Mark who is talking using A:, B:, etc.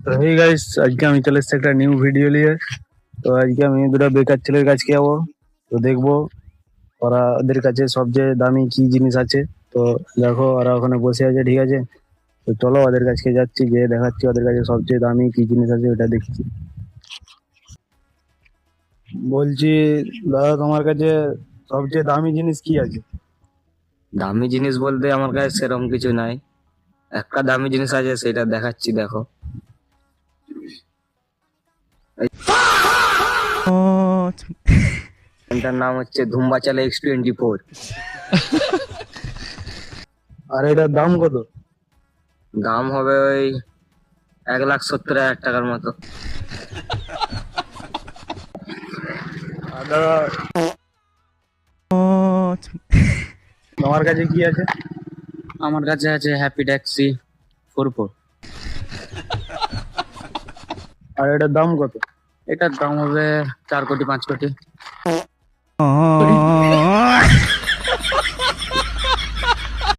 A: তো hey guys, আজকে আমি চলে এসেছি একটা নিউ ভিডিও নিয়ে। তো আজকে আমি দুটো বেকার ছেলের কাছে যাবো। তো দেখবো ওদের কাছে সবচেয়ে দামি কি জিনিস আছে। তো দেখো ওরা ওখানে বসে আছে, ঠিক আছে। তো চলো ওদের কাছে যাচ্ছি, যে দেখাচ্ছি ওদের কাছে সবচেয়ে দামি কি জিনিস আছে ওটা দেখছি। বলছি, দাদা তোমার কাছে সবচেয়ে দামি জিনিস কি আছে?
B: দামি জিনিস বলতে আমার কাছে সেরকম কিছু নাই। একটা দামি জিনিস আছে, সেটা দেখাচ্ছি, দেখো। এটার নাম হচ্ছে ধুম্বা চালে X24।
A: আর এটার দাম কত?
B: দাম হবে ওই 1,70,000 টাকার মতো।
A: আর দাদা তোমার কাছে কি আছে?
B: আমার কাছে আছে হ্যাপি ট্যাক্সি 4 4।
A: আর এটার দাম কত?
B: এটার দাম হবে 4 কোটি 5 কোটি।